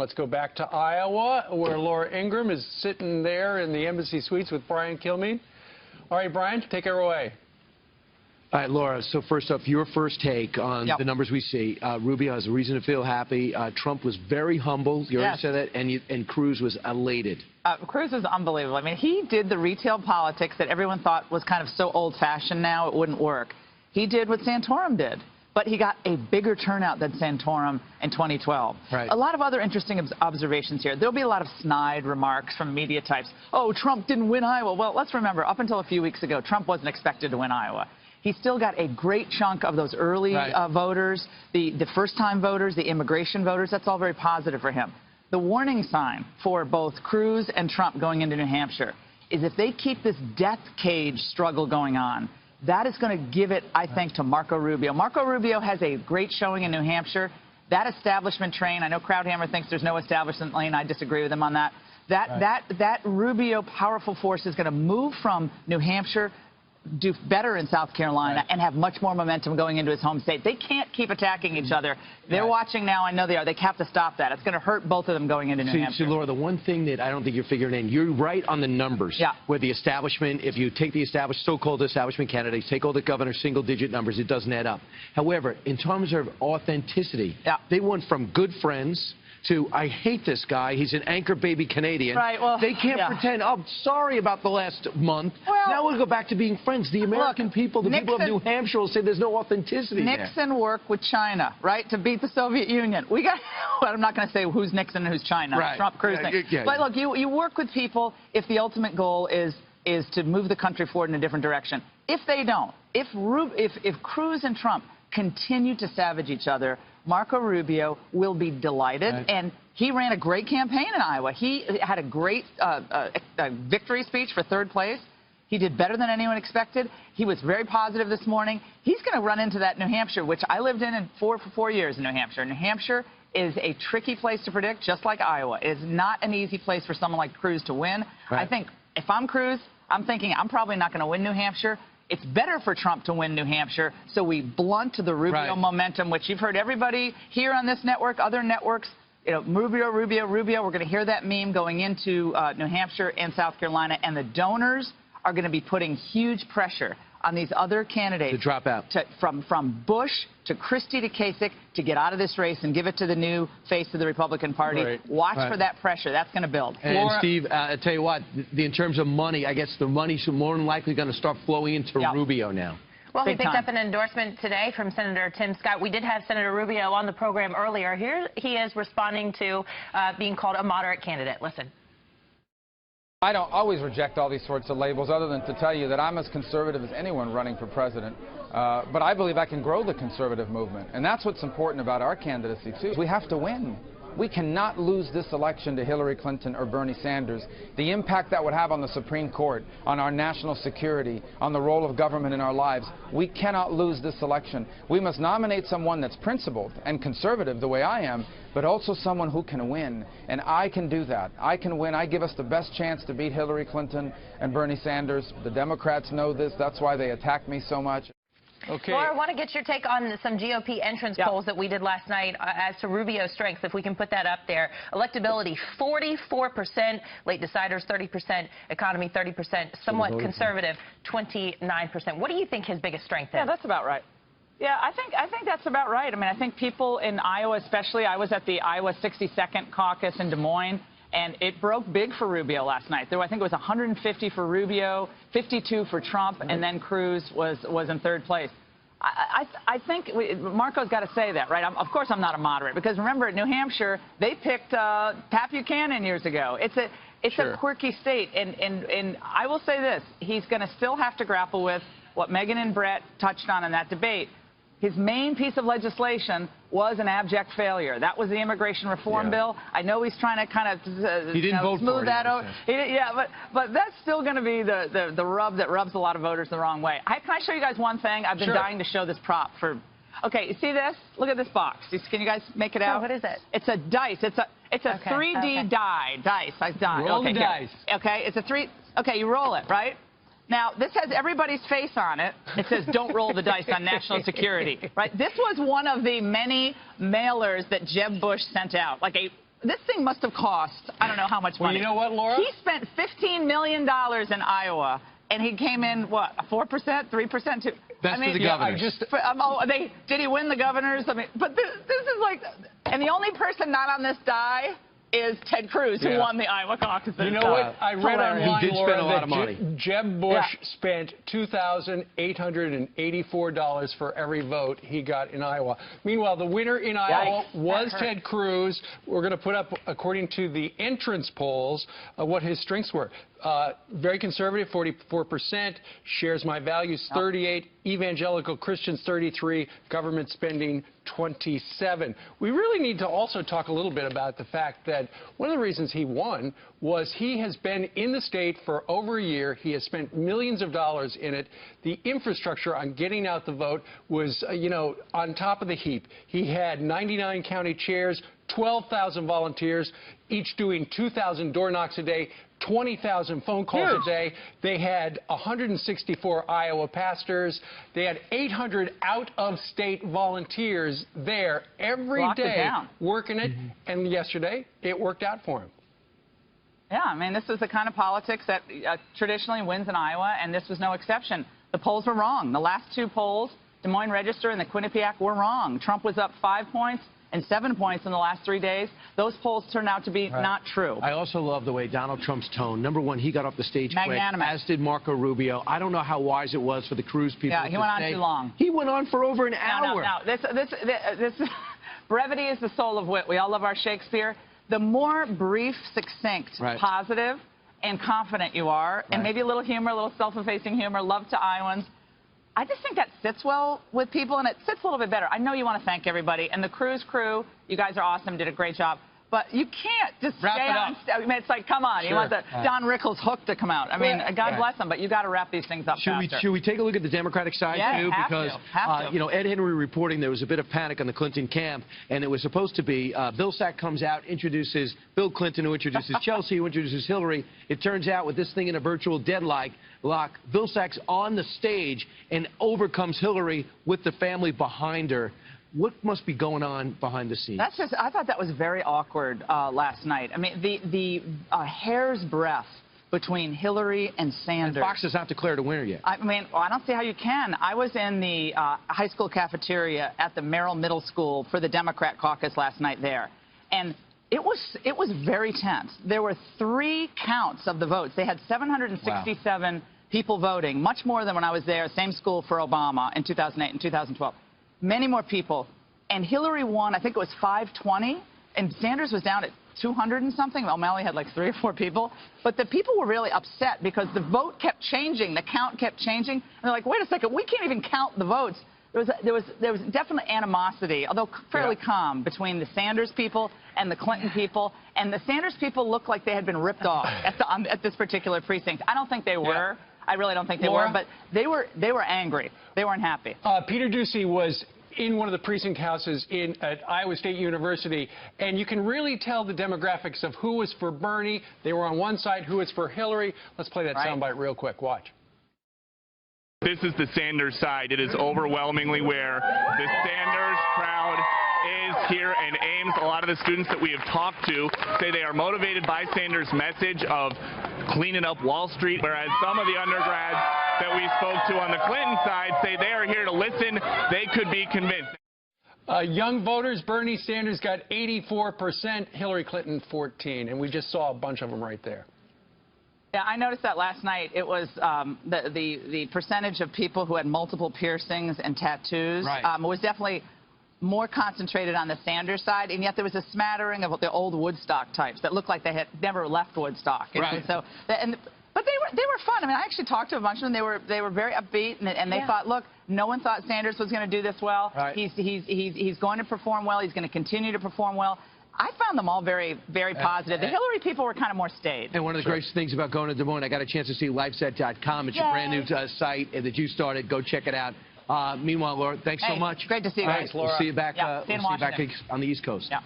let's go back to Iowa, where Laura Ingraham is sitting there in the embassy suites with Brian Kilmeade. All right, Brian, take her away. All right, Laura, so first up, your first take on the numbers we see. Rubio has a reason to feel happy. Trump was very humble. You already said that. And Cruz was elated. Cruz is unbelievable. I mean, he did the retail politics that everyone thought was kind of so old-fashioned now it wouldn't work. He did what Santorum did. But he got a bigger turnout than Santorum in 2012. Right. A lot of other interesting observations here. There'll be a lot of snide remarks from media types. Oh, Trump didn't win Iowa. Well, let's remember, up until a few weeks ago, Trump wasn't expected to win Iowa. He still got a great chunk of those early voters, the first-time voters, the immigration voters. That's all very positive for him. The warning sign for both Cruz and Trump going into New Hampshire is if they keep this death cage struggle going on, that is going to give it, I think, to Marco Rubio. Marco Rubio has a great showing in New Hampshire. That establishment train, I know Crowdhammer thinks there's no establishment lane. I disagree with him on that. That Rubio powerful force is going to move from New Hampshire, do better in South Carolina, and have much more momentum going into his home state. They can't keep attacking each other. They're watching now. I know they are. They have to stop that. It's going to hurt both of them going into New Hampshire. See, Laura, the one thing that I don't think you're figuring in, you're right on the numbers. Where the establishment, if you take the so-called establishment candidates, take all the governor's single-digit numbers, it doesn't add up. However, in terms of authenticity, they went from good friends to, I hate this guy, he's an anchor baby Canadian. Well, they can't pretend, oh, sorry about the last month. Well, now we'll go back to being friends. The American people, the people of New Hampshire will say there's no authenticity Nixon worked with China, right, to beat the Soviet Union. We got, well, I'm not going to say who's Nixon and who's China. Trump, Cruz. But look, you work with people if the ultimate goal is to move the country forward in a different direction. If they don't, if Cruz and Trump continue to savage each other, Marco Rubio will be delighted, and he ran a great campaign in Iowa. He had a great victory speech for third place. He did better than anyone expected. He was very positive this morning. He's going to run into that New Hampshire, which I lived in for 4 years in New Hampshire. New Hampshire is a tricky place to predict, just like Iowa. It is not an easy place for someone like Cruz to win. I think if I'm Cruz, I'm thinking I'm probably not going to win New Hampshire. It's better for Trump to win New Hampshire, so we blunt the Rubio momentum, which you've heard everybody here on this network, other networks, you know, Rubio. We're going to hear that meme going into New Hampshire and South Carolina, and the donors are going to be putting huge pressure on these other candidates to drop out, from Bush to Christie to Kasich, to get out of this race and give it to the new face of the Republican Party. Watch for that pressure. That's going to build. And Laura, Steve, I tell you what, in terms of money, I guess the money's more than likely going to start flowing into Rubio now. Well, he picked up an endorsement today from Senator Tim Scott. We did have Senator Rubio on the program earlier. Here he is responding to being called a moderate candidate. Listen. I don't always reject all these sorts of labels, other than to tell you that I'm as conservative as anyone running for president. But I believe I can grow the conservative movement. And that's what's important about our candidacy, too. We have to win. We cannot lose this election to Hillary Clinton or Bernie Sanders. The impact that would have on the Supreme Court, on our national security, on the role of government in our lives, we cannot lose this election. We must nominate someone that's principled and conservative the way I am, but also someone who can win. And I can do that. I can win. I give us the best chance to beat Hillary Clinton and Bernie Sanders. The Democrats know this. That's why they attack me so much. Laura, I want to get your take on some GOP entrance polls that we did last night as to Rubio's strength, if we can put that up there. Electability, 44%, late deciders, 30%, economy, 30%, somewhat conservative, 29%. What do you think his biggest strength is? Yeah, that's about right. Yeah, I think that's about right. I mean, I think people in Iowa especially, I was at the Iowa 62nd caucus in Des Moines, and it broke big for Rubio last night. I think it was 150 for Rubio, 52 for Trump, and then Cruz was in third place. I think Marco's got to say that, right? Of course I'm not a moderate, because remember, at New Hampshire, they picked Pat Buchanan years ago. It's a quirky state, and I will say this. He's going to still have to grapple with what Megyn and Brett touched on in that debate. His main piece of legislation was an abject failure. That was the immigration reform bill. I know he's trying to kind of smooth that over. But that's still going to be the rub that rubs a lot of voters the wrong way. Can I show you guys one thing? I've been dying to show this prop for. Okay, you see this? Look at this box. Can you guys make it out? What is it? It's a dice. It's a 3D die. Dice. Roll the dice. Okay, it's a three. Okay, you roll it, right? Now, this has everybody's face on it. It says, don't roll the dice on national security, right? This was one of the many mailers that Jeb Bush sent out, like this thing must have cost, I don't know how much money. Well, you know what, Laura? He spent $15 million in Iowa, and he came in, what, 4%, 3%? That's for the governors. Did he win the governors? I mean, but this is like, and the only person not on this die is Ted Cruz, who won the Iowa caucuses. You know what? I read online, he did spend a lot of Laura, money. that Jeb Bush spent $2,884 for every vote he got in Iowa. Meanwhile, the winner in Iowa was Ted Cruz. We're going to put up, according to the entrance polls, what his strengths were. Very conservative, 44%. Shares my values, 38. Evangelical Christians, 33. Government spending, 27. We really need to also talk a little bit about the fact that one of the reasons he won was he has been in the state for over a year. He has spent millions of dollars in it. The infrastructure on getting out the vote was, on top of the heap. He had 99 county chairs, 12,000 volunteers, each doing 2,000 door knocks a day, 20,000 phone calls a day. They had 164 Iowa pastors. They had 800 out-of-state volunteers there every day working it. And yesterday, it worked out for him. Yeah, I mean, this is the kind of politics that traditionally wins in Iowa, and this was no exception. The polls were wrong. The last two polls, Des Moines Register and the Quinnipiac, were wrong. Trump was up 5 points and 7 points in the last 3 days. Those polls turned out to be not true. I also love the way Donald Trump's tone. Number one, he got off the stage quick, as did Marco Rubio. I don't know how wise it was for the Cruz people to he went on too long. He went on for over an hour. No. This brevity is the soul of wit. We all love our Shakespeare. The more brief, succinct, positive, and confident you are, and maybe a little humor, a little self-effacing humor, love to Iowans, I just think that sits well with people, and it sits a little bit better. I know you want to thank everybody. And the Cruz crew, you guys are awesome, did a great job. But you can't just stay on. I mean, it's like, come on. You want the Don Rickles hook to come out. I mean, God bless them, but you got to wrap these things up faster. Should we take a look at the Democratic side, too? Because, Ed Henry reporting there was a bit of panic on the Clinton camp, and it was supposed to be Vilsack comes out, introduces Bill Clinton, who introduces Chelsea, who introduces Hillary. It turns out with this thing in a virtual deadlock, Vilsack's on the stage and overcomes Hillary with the family behind her. What must be going on behind the scenes? I thought that was very awkward last night. I mean, the hair's breadth between Hillary and Sanders. And Fox has not declared a winner yet. I mean, I don't see how you can. I was in the high school cafeteria at the Merrill Middle School for the Democrat caucus last night there. And it was very tense. There were 3 counts of the votes. They had 767 people voting, much more than when I was there, same school for Obama in 2008 and 2012. Many more people. And Hillary won, I think it was 520, and Sanders was down at 200 and something. O'Malley had like 3 or 4 people. But the people were really upset because the vote kept changing. The count kept changing. And they're like, wait a second, we can't even count the votes. There was definitely animosity, although fairly calm, between the Sanders people and the Clinton people. And the Sanders people looked like they had been ripped off at this particular precinct. I don't think they were. I really don't think they were, but they were angry. They weren't happy. Peter Doocy was in one of the precinct houses at Iowa State University, and you can really tell the demographics of who was for Bernie. They were on one side, who was for Hillary. Let's play that soundbite real quick. Watch. This is the Sanders side. It is overwhelmingly where the Sanders crowd is here, and Ames, a lot of the students that we have talked to say they are motivated by Sanders' message of cleaning up Wall Street, whereas some of the undergrads that we spoke to on the Clinton side say they are here to listen. They could be convinced. Young voters, Bernie Sanders got 84%, Hillary Clinton 14%, and we just saw a bunch of them right there. Yeah, I noticed that last night. It was the percentage of people who had multiple piercings and tattoos was definitely more concentrated on the Sanders side, and yet there was a smattering of the old Woodstock types that looked like they had never left Woodstock. But they were fun. I mean, I actually talked to a bunch of them. They were very upbeat, and they thought, look, no one thought Sanders was going to do this well. He's going to perform well. He's going to continue to perform well. I found them all very, very positive. The Hillary people were kind of more staid. And one of the greatest things about going to Des Moines, I got a chance to see LifeSet.com. It's a brand new site that you started. Go check it out. Meanwhile, Laura, thanks so much. Great to see you guys. Thanks, Laura. We'll see you back, on the East Coast. Yeah.